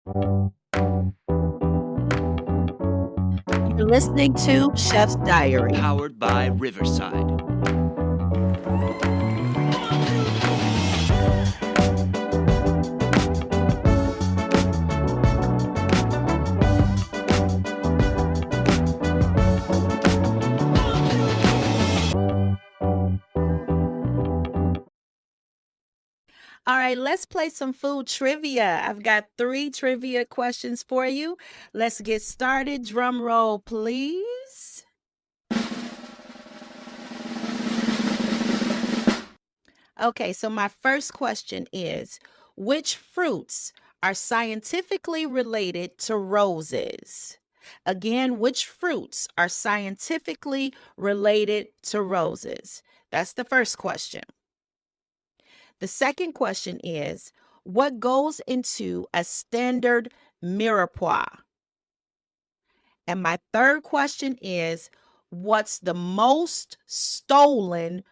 You're listening to Chef's Diary. Powered by Riverside. All right, let's play some food trivia. I've got 3 trivia questions for you. Let's get started. Drum roll, please. Okay, so my first question is, which fruits are scientifically related to roses? Again, which fruits are scientifically related to roses? That's the first question. The second question is, what goes into a standard mirepoix? And my third question is, what's the most stolen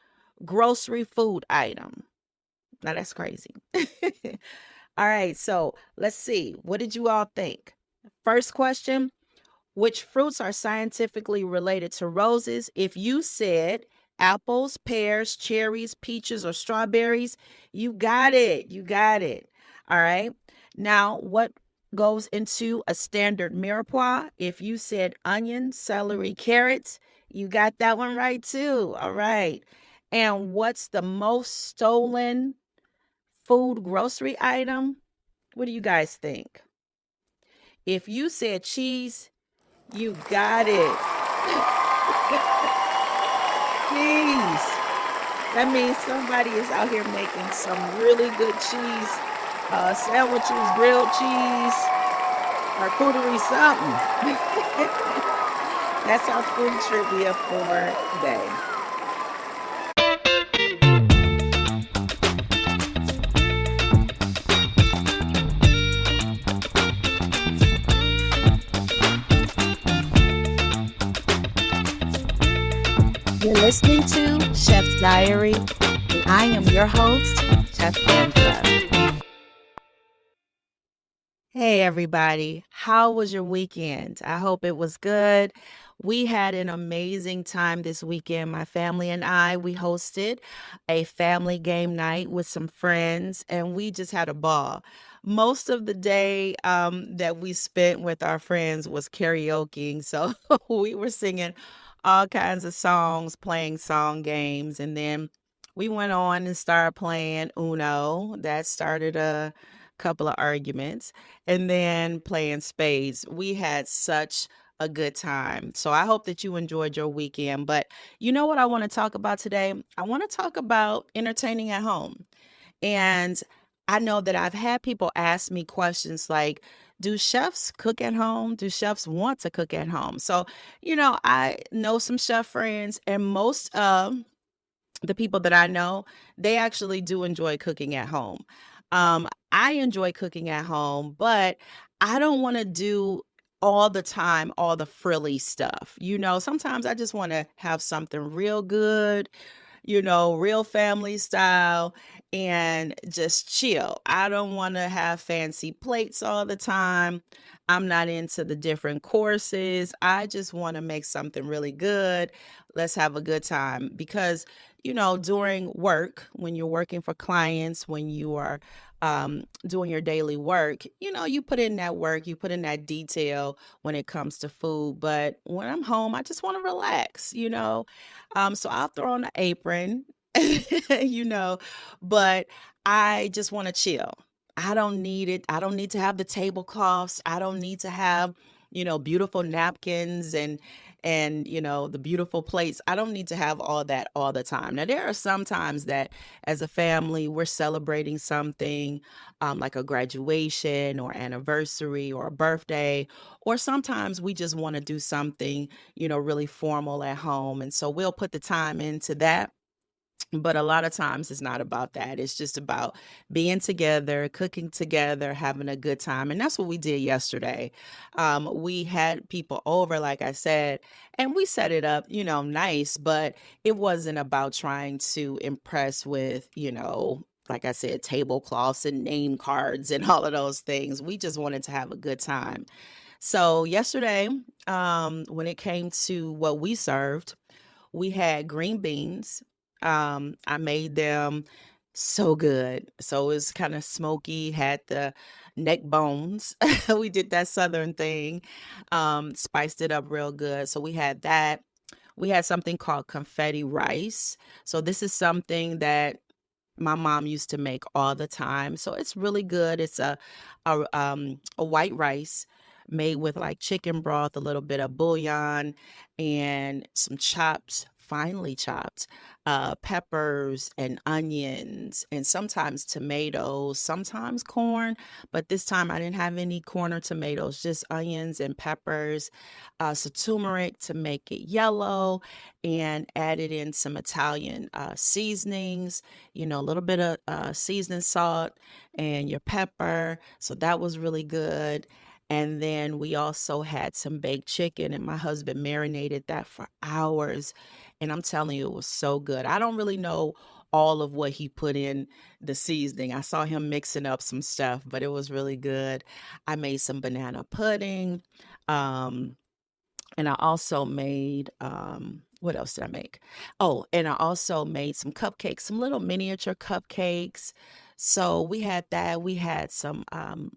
grocery food item? Now that's crazy. All right, so let's see. What did you all think? First question, which fruits are scientifically related to roses? If you said apples, pears, cherries, peaches, or strawberries, you got it. You got it. All right. Now, what goes into a standard mirepoix? If you said onion, celery, carrots, you got that one right too. All right. And what's the most stolen food grocery item? What do you guys think? If you said cheese, you got it. Cheese. That means somebody is out here making some really good cheese sandwiches, grilled cheese, charcuterie, something. That's our food trivia for today. You're listening to Chef's Diary, and I am your host, Chef Angela. Hey, everybody. How was your weekend? I hope it was good. We had an amazing time this weekend. My family and I, we hosted a family game night with some friends, and we just had a ball. Most of the day that we spent with our friends was karaokeing. So we were singing all kinds of songs, playing song games, and then we went on and started playing Uno. That started a couple of arguments, and then playing spades. We had such a good time. So I hope that you enjoyed your weekend. But you know what I want to talk about today? I want to talk about entertaining at home. And I know that I've had people ask me questions like, do chefs cook at home? Do chefs want to cook at home? So, I know some chef friends, and most of the people that I know, they actually do enjoy cooking at home. I enjoy cooking at home, but I don't want to do all the time all the frilly stuff. Sometimes I just want to have something real good, real family style, and just chill. I don't want to have fancy plates all the time. I'm not into the different courses. I just want to make something really good. Let's have a good time because, during work, when you're working for clients, when you are doing your daily work, you put in that work, you put in that detail when it comes to food. But when I'm home, I just want to relax, so I'll throw on an apron, you know, but I just want to chill. I don't need it. I don't need to have the tablecloths. I don't need to have, beautiful napkins and the beautiful plates. I don't need to have all that all the time. Now there are some times that as a family we're celebrating something like a graduation or anniversary or a birthday, or sometimes we just want to do something, really formal at home. And so we'll put the time into that. But a lot of times it's not about that. It's just about being together, cooking together, having a good time. And that's what we did yesterday. We had people over, like I said, and we set it up, nice, but it wasn't about trying to impress with, like I said, tablecloths and name cards and all of those things. We just wanted to have a good time. So yesterday, when it came to what we served, we had green beans. I made them so good. So it was kind of smoky, had the neck bones. We did that southern thing, spiced it up real good. So we had that. We had something called confetti rice. So this is something that my mom used to make all the time. So it's really good. It's a white rice made with like chicken broth, a little bit of bouillon, and some chopped, finely chopped peppers and onions, and sometimes tomatoes, sometimes corn. But this time I didn't have any corn or tomatoes, just onions and peppers, some turmeric to make it yellow, and added in some Italian seasonings, a little bit of seasoning salt and your pepper. So that was really good. And then we also had some baked chicken, and my husband marinated that for hours. And I'm telling you, it was so good. I don't really know all of what he put in the seasoning. I saw him mixing up some stuff, but it was really good. I made some banana pudding. Um, and I also made, what else did I make? Oh, and I also made some cupcakes, some little miniature cupcakes. So we had that. We had some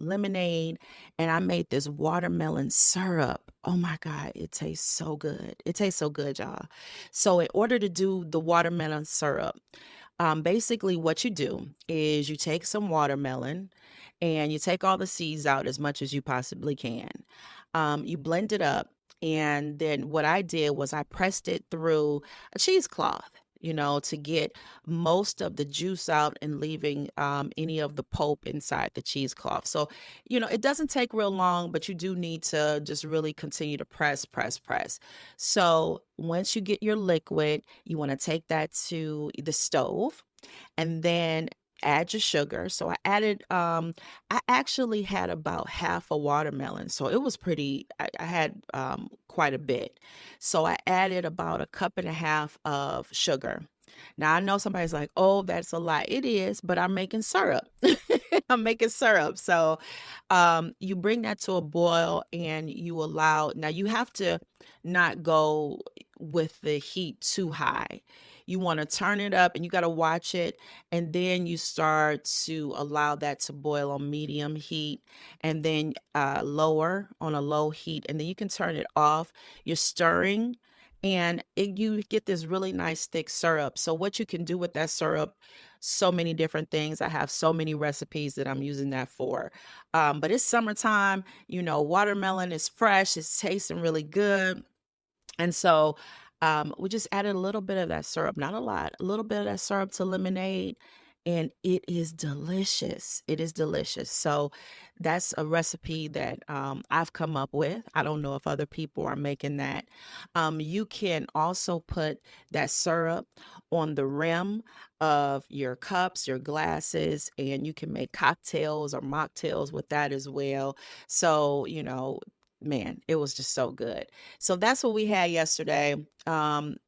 lemonade, and I made this watermelon syrup. Oh my God, it tastes so good. It tastes so good, y'all. So, in order to do the watermelon syrup, basically what you do is you take some watermelon and you take all the seeds out as much as you possibly can. You blend it up, and then what I did was I pressed it through a cheesecloth, to get most of the juice out and leaving any of the pulp inside the cheesecloth. So, it doesn't take real long, but you do need to just really continue to press, press, press. So once you get your liquid, you want to take that to the stove and then add your sugar. So I actually had about half a watermelon. So it was I had quite a bit. So I added about a cup and a half of sugar. Now I know somebody's like, oh, that's a lot. It is, but I'm making syrup. I'm making syrup. So you bring that to a boil and now you have to not go with the heat too high. You want to turn it up and you got to watch it. And then you start to allow that to boil on medium heat, and then lower on a low heat. And then you can turn it off. You're stirring, and you get this really nice thick syrup. So what you can do with that syrup, so many different things. I have so many recipes that I'm using that for. But it's summertime, watermelon is fresh, it's tasting really good. And so we just added a little bit of that syrup, not a lot, a little bit of that syrup to lemonade. And it is delicious. It is delicious. So that's a recipe that I've come up with. I don't know if other people are making that. You can also put that syrup on the rim of your cups, your glasses, and you can make cocktails or mocktails with that as well. So, man, it was just so good. So that's what we had yesterday. One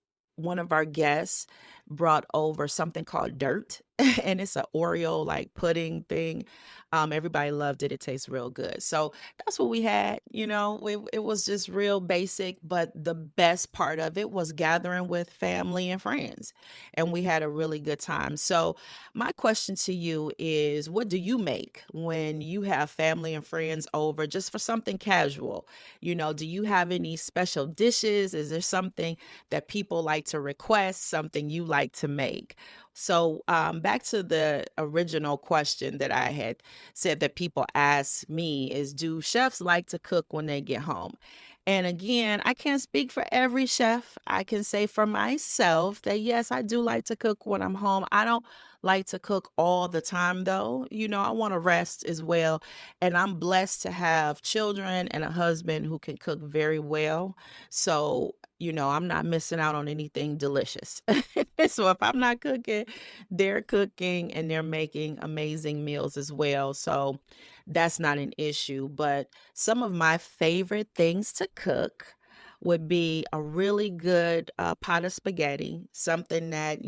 of our guests brought over something called dirt, and it's an Oreo like pudding thing. Everybody loved it. It tastes real good. So that's what we had. It was just real basic, but the best part of it was gathering with family and friends, and we had a really good time. So my question to you is, what do you make when you have family and friends over just for something casual? Do you have any special dishes? Is there something that people like to request, something you like to make? So, back to the original question that I had said that people ask me is, do chefs like to cook when they get home? And again, I can't speak for every chef. I can say for myself that yes, I do like to cook when I'm home. I don't like to cook all the time though. I want to rest as well. And I'm blessed to have children and a husband who can cook very well. So, I'm not missing out on anything delicious. So if I'm not cooking, they're cooking and they're making amazing meals as well. So that's not an issue. But some of my favorite things to cook would be a really good pot of spaghetti, something that,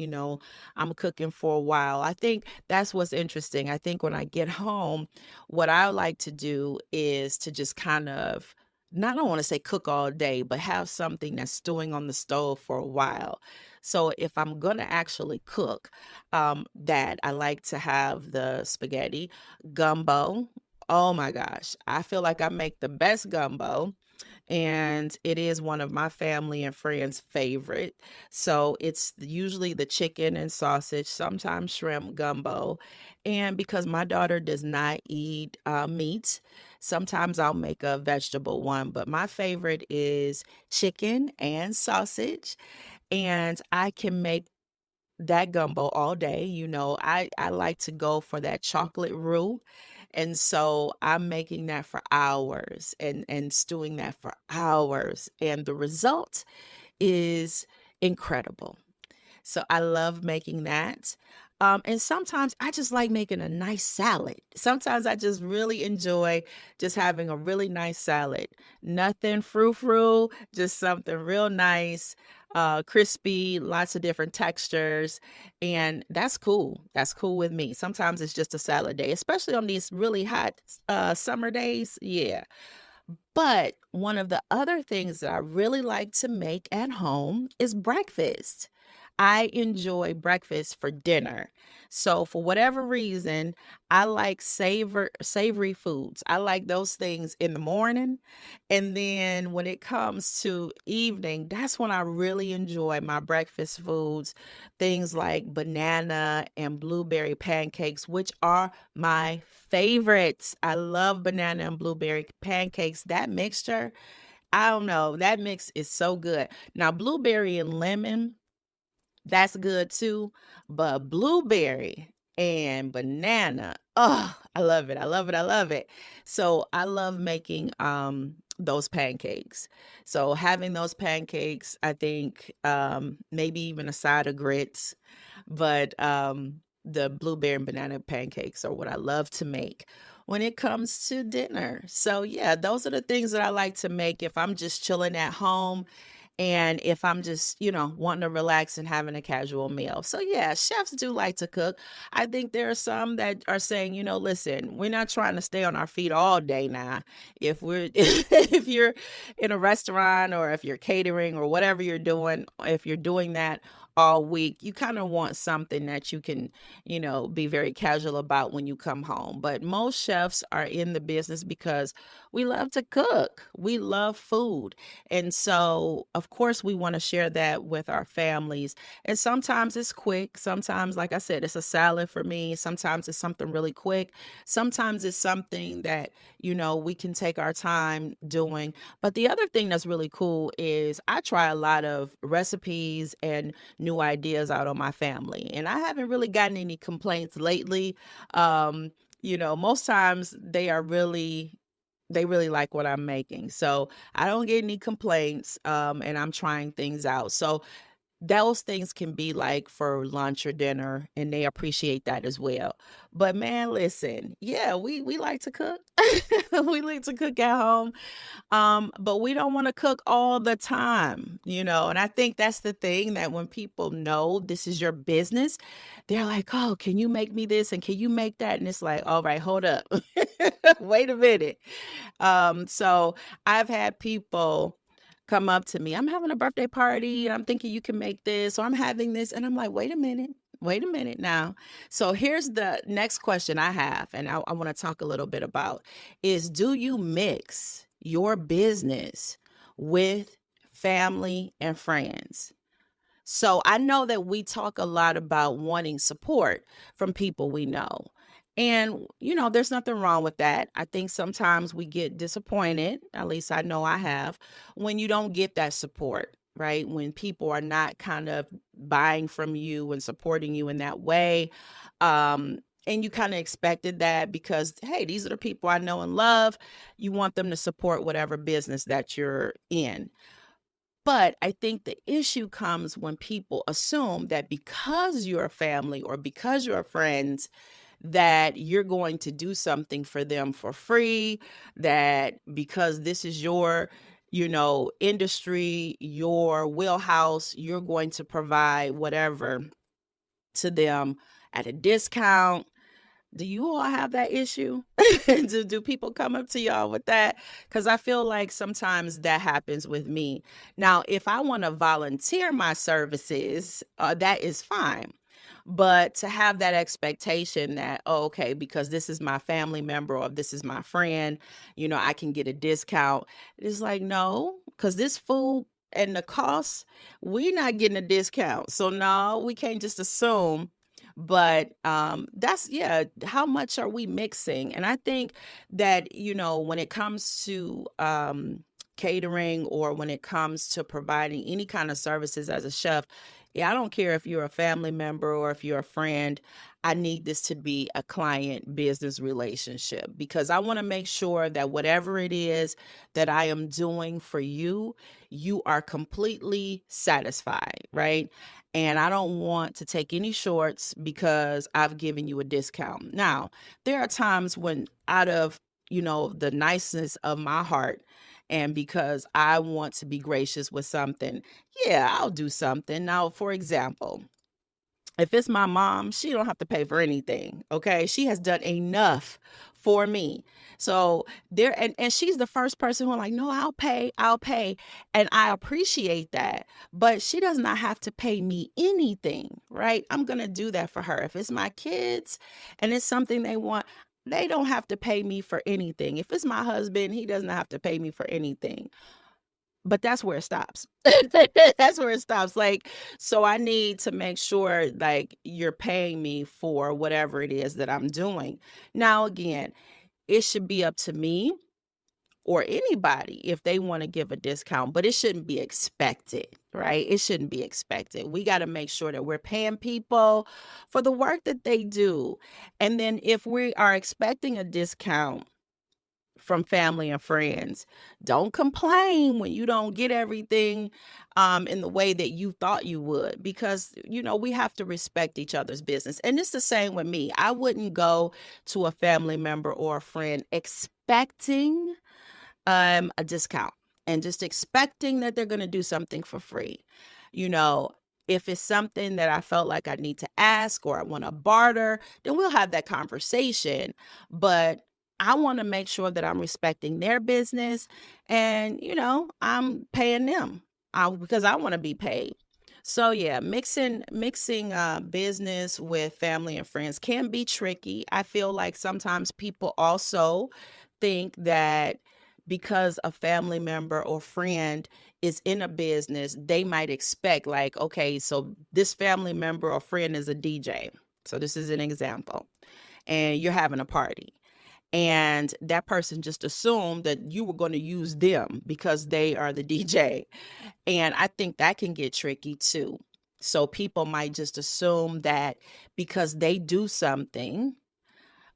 I'm cooking for a while. I think that's what's interesting. I think when I get home, what I like to do is to just kind of, not, I don't want to say cook all day, but have something that's stewing on the stove for a while. So if I'm going to actually cook, that I like to have the spaghetti, gumbo. Oh my gosh, I feel like I make the best gumbo, and it is one of my family and friends' favorite. So it's usually the chicken and sausage, sometimes shrimp gumbo. And because my daughter does not eat meat, sometimes I'll make a vegetable one. But my favorite is chicken and sausage. And I can make that gumbo all day. I like to go for that chocolate roux. And so I'm making that for hours and stewing that for hours. And the result is incredible. So I love making that. And sometimes I just like making a nice salad. Sometimes I just really enjoy just having a really nice salad. Nothing frou-frou, just something real nice, crispy, lots of different textures. And that's cool. That's cool with me. Sometimes it's just a salad day, especially on these really hot summer days. Yeah. But one of the other things that I really like to make at home is breakfast. I enjoy breakfast for dinner. So for whatever reason, I like savory foods. I like those things in the morning. And then when it comes to evening, that's when I really enjoy my breakfast foods, things like banana and blueberry pancakes, which are my favorites. I love banana and blueberry pancakes. That mixture, I don't know, that mix is so good. Now, blueberry and lemon, that's good too, but blueberry and banana, oh, I love it. I love it. I love it. So I love making those pancakes. So having those pancakes, I think maybe even a side of grits, but the blueberry and banana pancakes are what I love to make when it comes to dinner. So yeah, those are the things that I like to make if I'm just chilling at home and if I'm just, wanting to relax and having a casual meal. So yeah, chefs do like to cook. I think there are some that are saying, listen, we're not trying to stay on our feet all day now. If we're if you're in a restaurant or if you're catering or whatever you're doing, if you're doing that all week, you kind of want something that you can, be very casual about when you come home. But most chefs are in the business because we love to cook. We love food. And so, of course, we want to share that with our families. And sometimes it's quick. Sometimes, like I said, it's a salad for me. Sometimes it's something really quick. Sometimes it's something that, we can take our time doing. But the other thing that's really cool is I try a lot of recipes and new ideas out on my family. And I haven't really gotten any complaints lately. Most times they really like what I'm making. So I don't get any complaints, and I'm trying things out. So those things can be like for lunch or dinner, and they appreciate that as well. But man, listen, yeah, we like to cook. We like to cook at home. But we don't want to cook all the time, and I think that's the thing, that when people know this is your business, they're like, oh, can you make me this? And can you make that? And it's like, all right, hold up. Wait a minute. So I've had people come up to me. I'm having a birthday party and I'm thinking you can make this, or I'm having this. And I'm like, wait a minute. Wait a minute now. So here's the next question I have, and I want to talk a little bit about is, do you mix your business with family and friends? So I know that we talk a lot about wanting support from people we know. And, there's nothing wrong with that. I think sometimes we get disappointed, at least I know I have, when you don't get that support, right? When people are not kind of buying from you and supporting you in that way. And you kind of expected that because, hey, these are the people I know and love. You want them to support whatever business that you're in. But I think the issue comes when people assume that because you're a family or because you're friends, that you're going to do something for them for free, that because this is your industry, your wheelhouse, you're going to provide whatever to them at a discount. Do you all have that issue? Do people come up to y'all with that? Because I feel like sometimes that happens with me. Now, if I want to volunteer my services, that is fine. But to have that expectation that, oh, okay, because this is my family member or this is my friend, I can get a discount. It's like, no, because this food and the cost, we not getting a discount. So no, we can't just assume. But that's, yeah, how much are we mixing? And I think that, when it comes to catering, or when it comes to providing any kind of services as a chef, yeah, I don't care if you're a family member or if you're a friend. I need this to be a client business relationship, because I want to make sure that whatever it is that I am doing for you, you are completely satisfied, right? And I don't want to take any shorts because I've given you a discount. Now, there are times when, out of, the niceness of my heart, and because I want to be gracious with something, yeah, I'll do something. Now, for example, if it's my mom, she don't have to pay for anything. Okay. She has done enough for me. So there, and she's the first person who I'm like, no, I'll pay. And I appreciate that. But she does not have to pay me anything, right? I'm gonna do that for her. If it's my kids and it's something they want, they don't have to pay me for anything. If it's my husband, he doesn't have to pay me for anything. But that's where it stops. That's where it stops. Like, so I need to make sure, like, you're paying me for whatever it is that I'm doing. Now, again, it should be up to me or anybody if they want to give a discount, but it shouldn't be expected, right? It shouldn't be expected. We got to make sure that we're paying people for the work that they do. And then if we are expecting a discount from family and friends, don't complain when you don't get everything in the way that you thought you would, because we have to respect each other's business. And it's the same with me. I wouldn't go to a family member or a friend expecting a discount and just expecting that they're going to do something for free. You know, if it's something that I felt like I need to ask or I want to barter, then we'll have that conversation. But I want to make sure that I'm respecting their business, and, I'm paying them because I want to be paid. So yeah, mixing business with family and friends can be tricky. I feel like sometimes people also think that because a family member or friend is in a business, they might expect, like, okay, so this family member or friend is a DJ. So this is an example. And you're having a party. And that person just assumed that you were going to use them because they are the DJ. And I think that can get tricky too. So people might just assume that because they do something,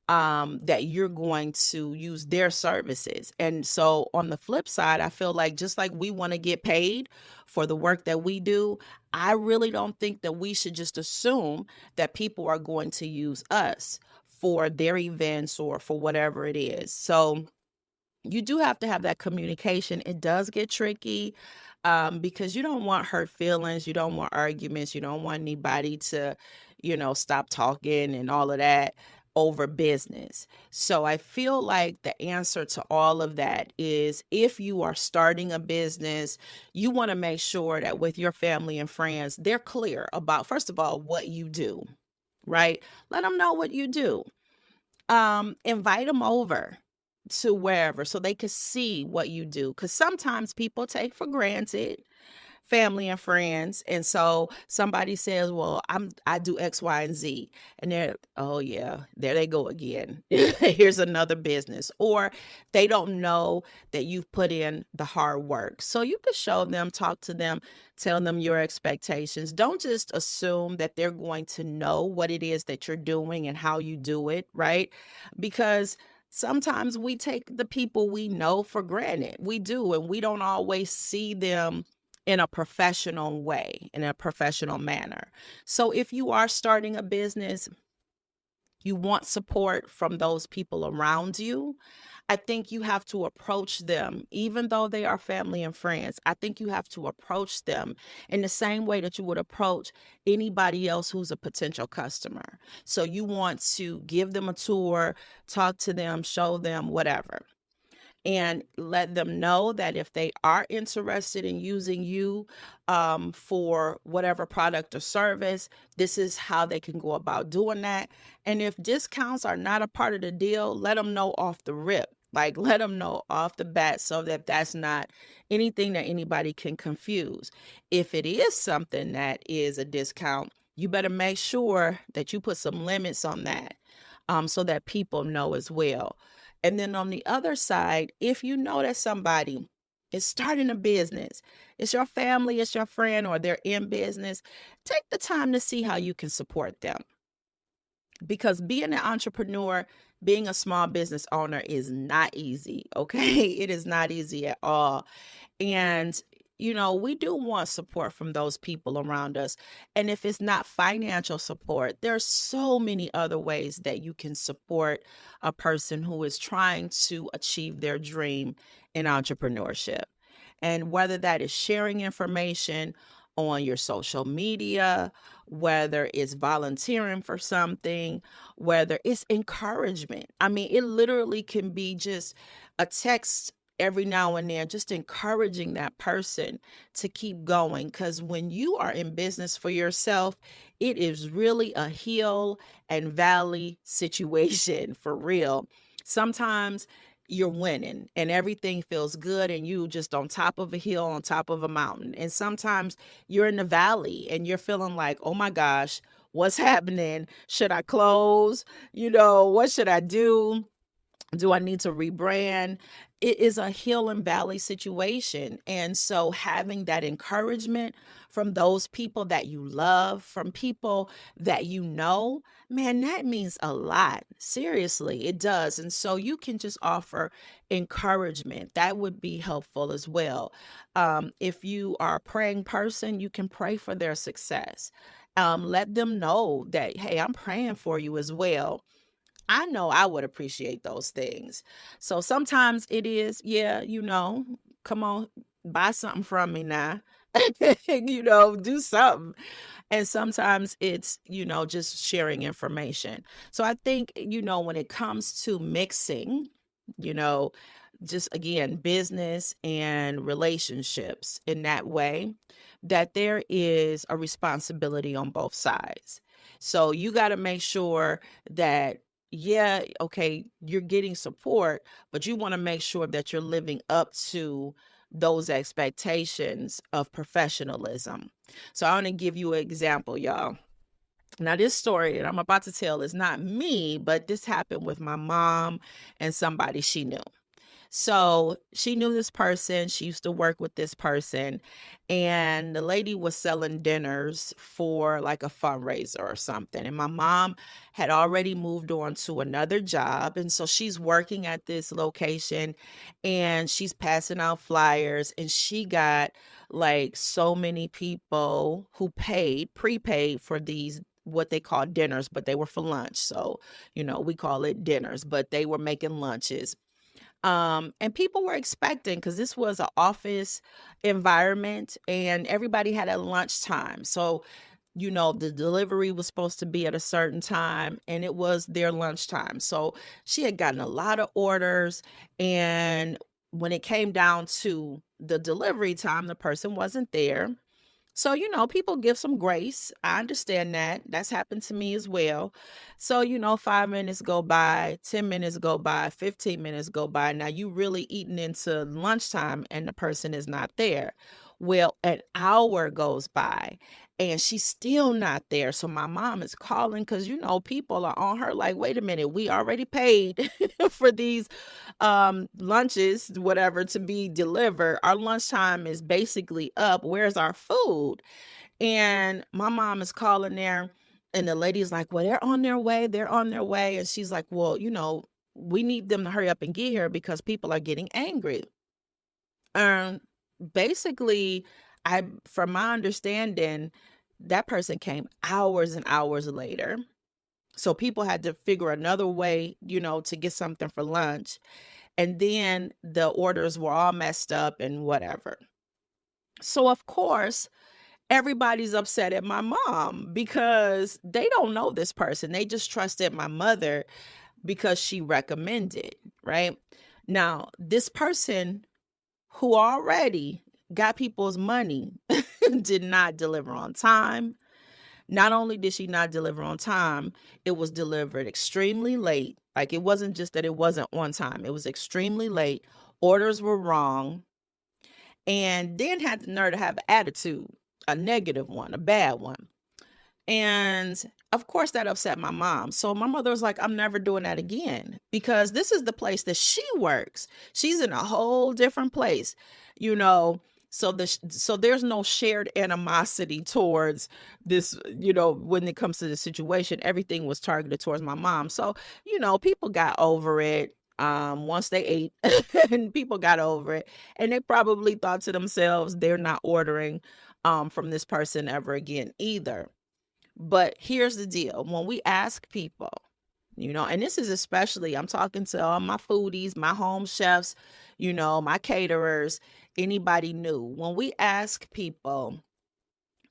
that you're going to use their services. And so on the flip side, I feel like just like we want to get paid for the work that we do, I really don't think that we should just assume that people are going to use us for their events or for whatever it is. So you do have to have that communication. It does get tricky, because you don't want hurt feelings, you don't want arguments, you don't want anybody to, stop talking and all of that over business. So I feel like the answer to all of that is, if you are starting a business, you want to make sure that with your family and friends, they're clear about, first of all, what you do, right? Let them know what you do. Invite them over to wherever so they can see what you do, because sometimes people take for granted family and friends. And so somebody says, well, I do X, Y, and Z. And they're, oh yeah, there they go again. Here's another business. Or they don't know that you've put in the hard work. So you could show them, talk to them, tell them your expectations. Don't just assume that they're going to know what it is that you're doing and how you do it, right? Because sometimes we take the people we know for granted. We do, and we don't always see them in a professional way, in a professional manner. So if you are starting a business, you want support from those people around you. I think you have to approach them, even though they are family and friends. I think you have to approach them in the same way that you would approach anybody else who's a potential customer. So you want to give them a tour, talk to them, show them, whatever, and let them know that if they are interested in using you for whatever product or service, this is how they can go about doing that. And if discounts are not a part of the deal, let them know off the rip. Like, let them know off the bat so that that's not anything that anybody can confuse. If it is something that is a discount, you better make sure that you put some limits on that, so that people know as well. And then on the other side, if you know that somebody is starting a business, it's your family, it's your friend, or they're in business, take the time to see how you can support them. Because being an entrepreneur, being a small business owner is not easy, okay? It is not easy at all. And, we do want support from those people around us. And if it's not financial support, there's so many other ways that you can support a person who is trying to achieve their dream in entrepreneurship. And whether that is sharing information on your social media, whether it's volunteering for something, whether it's encouragement. I mean, it literally can be just a text every now and then, just encouraging that person to keep going. Because when you are in business for yourself, it is really a hill and valley situation for real. Sometimes you're winning and everything feels good and you just on top of a hill, on top of a mountain. And sometimes you're in the valley and you're feeling like, oh my gosh, what's happening? Should I close? What should I do? Do I need to rebrand? It is a hill and valley situation. And so having that encouragement from those people that you love, from people that man, that means a lot. Seriously, it does. And so you can just offer encouragement. That would be helpful as well. If you are a praying person, you can pray for their success. Let them know that, hey, I'm praying for you as well. I know I would appreciate those things. So sometimes it is, yeah, come on, buy something from me now. Do something. And sometimes it's, just sharing information. So I think, when it comes to mixing, you know, just again, business and relationships in that way, that there is a responsibility on both sides. So you got to make sure that, yeah, okay, you're getting support, but you want to make sure that you're living up to those expectations of professionalism. So I want to give you an example, y'all. Now, this story that I'm about to tell is not me, but this happened with my mom and somebody she knew. So she knew this person. She used to work with this person, and the lady was selling dinners for like a fundraiser or something. And my mom had already moved on to another job. And so she's working at this location and she's passing out flyers. And she got like so many people who prepaid for these what they call dinners, but they were for lunch. So, we call it dinners, but they were making lunches, and people were expecting, because this was an office environment and everybody had a lunchtime. So, the delivery was supposed to be at a certain time and it was their lunchtime. So she had gotten a lot of orders. And when it came down to the delivery time, the person wasn't there. So, people give some grace. I understand that. That's happened to me as well. So, 5 minutes go by, 10 minutes go by, 15 minutes go by. Now you really eating into lunchtime and the person is not there. Well, an hour goes by and she's still not there. So my mom is calling because, people are on her like, wait a minute, we already paid for these lunches, whatever, to be delivered. Our lunchtime is basically up. Where's our food? And my mom is calling there, and the lady's like, well, they're on their way. They're on their way. And she's like, well, we need them to hurry up and get here because people are getting angry. Um, Basically, from my understanding, that person came hours and hours later. So people had to figure another way, to get something for lunch. And then the orders were all messed up and whatever. So, of course, everybody's upset at my mom because they don't know this person. They just trusted my mother because she recommended, right? Now, this person who already got people's money did not deliver on time. Not only did she not deliver on time, it was delivered extremely late. Like, it wasn't just that it wasn't on time, it was extremely late. Orders were wrong, and then had the nerve to have an attitude, a negative one, a bad one. And of course, that upset my mom. So my mother was like, I'm never doing that again because this is the place that she works. She's in a whole different place, you know. So there's no shared animosity towards this, when it comes to the situation. Everything was targeted towards my mom. So, people got over it once they ate and people got over it, and they probably thought to themselves they're not ordering from this person ever again either. But here's the deal. When we ask people, and this is especially, I'm talking to all my foodies, my home chefs, my caterers, anybody new. When we ask people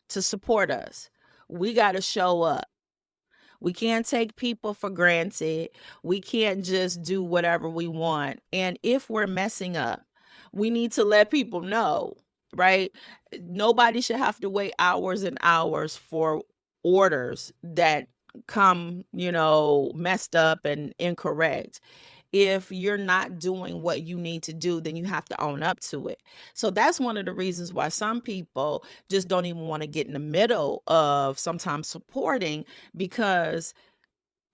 to support us, we got to show up. We can't take people for granted. We can't just do whatever we want. And if we're messing up, we need to let people know, right? Nobody should have to wait hours and hours for orders that come, messed up and incorrect. If you're not doing what you need to do, then you have to own up to it. So that's one of the reasons why some people just don't even want to get in the middle of sometimes supporting, because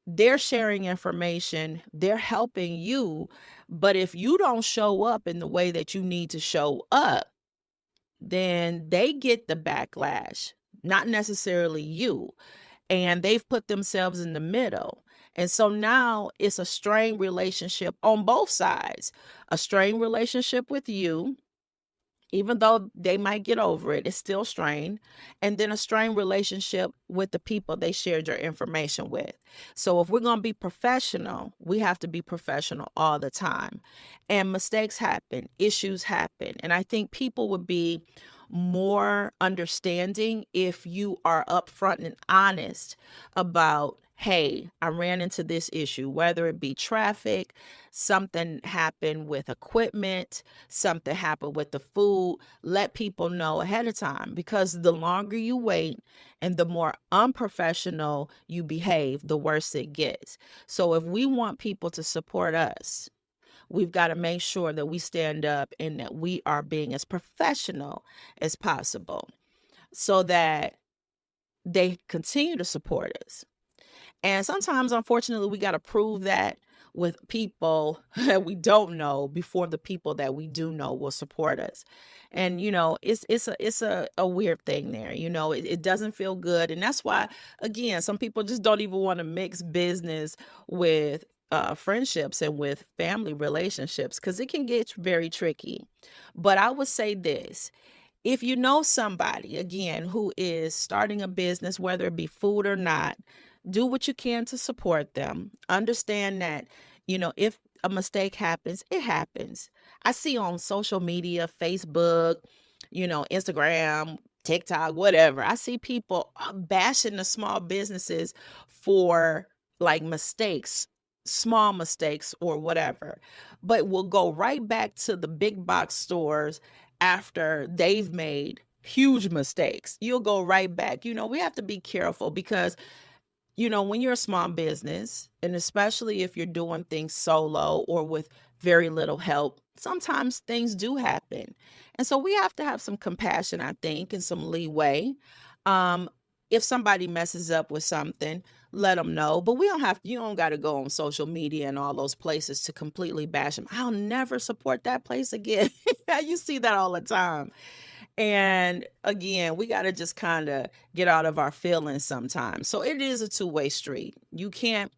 they're sharing information, they're helping you. But if you don't show up in the way that you need to show up, then they get the backlash, not necessarily you. And they've put themselves in the middle. And so now it's a strained relationship on both sides, a strained relationship with you. Even though they might get over it, it's still strained. And then a strained relationship with the people they shared your information with. So if we're going to be professional, we have to be professional all the time. And mistakes happen, issues happen. And I think people would be more understanding if you are upfront and honest about, hey, I ran into this issue, whether it be traffic, something happened with equipment, something happened with the food. Let people know ahead of time, because the longer you wait and the more unprofessional you behave, the worse it gets. So if we want people to support us, we've got to make sure that we stand up and that we are being as professional as possible so that they continue to support us. And sometimes, unfortunately, we got to prove that with people that we don't know before the people that we do know will support us. And it's a weird thing there. It doesn't feel good, and that's why, again, some people just don't even want to mix business with friendships and with family relationships, because it can get very tricky. But I would say this: if you know somebody, again, who is starting a business, whether it be food or not, do what you can to support them. Understand that, if a mistake happens, it happens. I see on social media, Facebook, Instagram, TikTok, whatever, I see people bashing the small businesses for like mistakes, small mistakes or whatever, but will go right back to the big box stores after they've made huge mistakes. You'll go right back. We have to be careful because when you're a small business, and especially if you're doing things solo or with very little help, sometimes things do happen. And so we have to have some compassion, I think, and some leeway. Um, if somebody messes up with something, let them know. But you don't got to go on social media and all those places to completely bash them. I'll never support that place again. You see that all the time. And again, we got to just kind of get out of our feelings sometimes. So it is a two-way street. You can't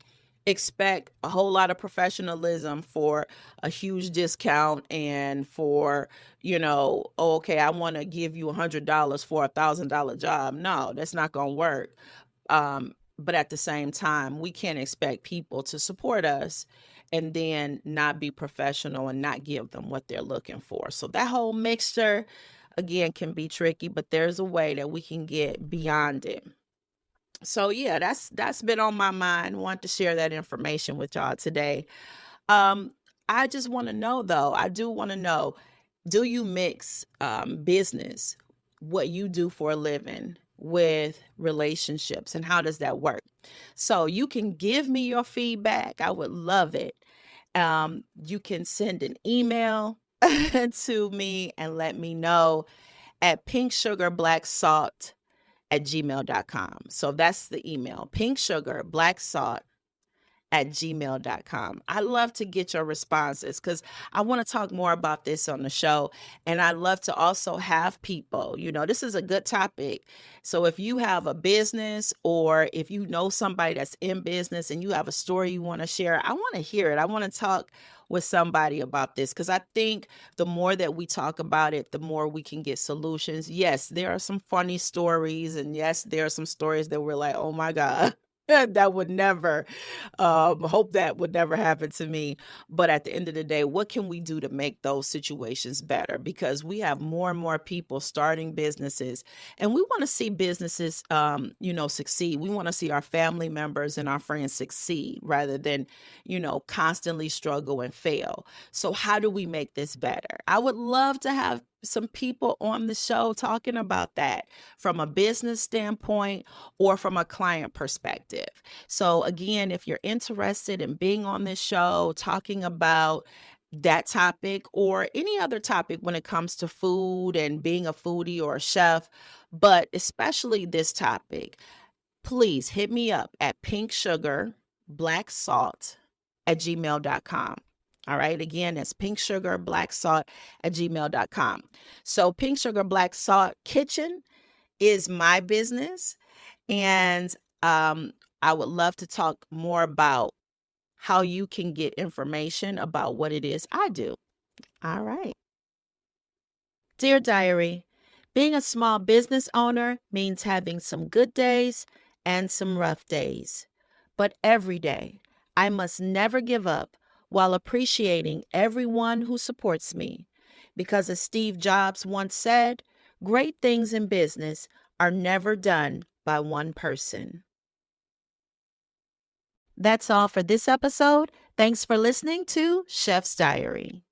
expect a whole lot of professionalism for a huge discount and for, oh, okay, I want to give you $100 for $1,000 job. No, that's not going to work. But at the same time, we can't expect people to support us and then not be professional and not give them what they're looking for. So that whole mixture, again, can be tricky, but there's a way that we can get beyond it. So yeah, that's been on my mind. Want to share that information with y'all today. Um, I just want to know though, I do want to know, do you mix business, what you do for a living, with relationships, and how does that work? So you can give me your feedback. I would love it. You can send an email to me and let me know at pinksugarblacksalt@gmail.com. So that's the email, pinksugarblacksalt at gmail.com. I love to get your responses because I want to talk more about this on the show. And I love to also have people, this is a good topic. So if you have a business or if you know somebody that's in business and you have a story you want to share, I want to hear it. I want to talk with somebody about this because I think the more that we talk about it, the more we can get solutions. Yes, there are some funny stories. And yes, there are some stories that we're like, oh my God. That would never, hope that would never happen to me. But at the end of the day, what can we do to make those situations better? Because we have more and more people starting businesses, and we want to see businesses, succeed. We want to see our family members and our friends succeed rather than, constantly struggle and fail. So, how do we make this better? I would love to have some people on the show talking about that from a business standpoint or from a client perspective. So, again, if you're interested in being on this show, talking about that topic or any other topic when it comes to food and being a foodie or a chef, but especially this topic, please hit me up at pinksugarblacksalt@gmail.com. All right. Again, that's pinksugarblacksalt@gmail.com. So, Pink Sugar Black Salt Kitchen is my business. And I would love to talk more about how you can get information about what it is I do. All right. Dear Diary, being a small business owner means having some good days and some rough days. But every day, I must never give up while appreciating everyone who supports me. Because as Steve Jobs once said, great things in business are never done by one person. That's all for this episode. Thanks for listening to Chef's Diary.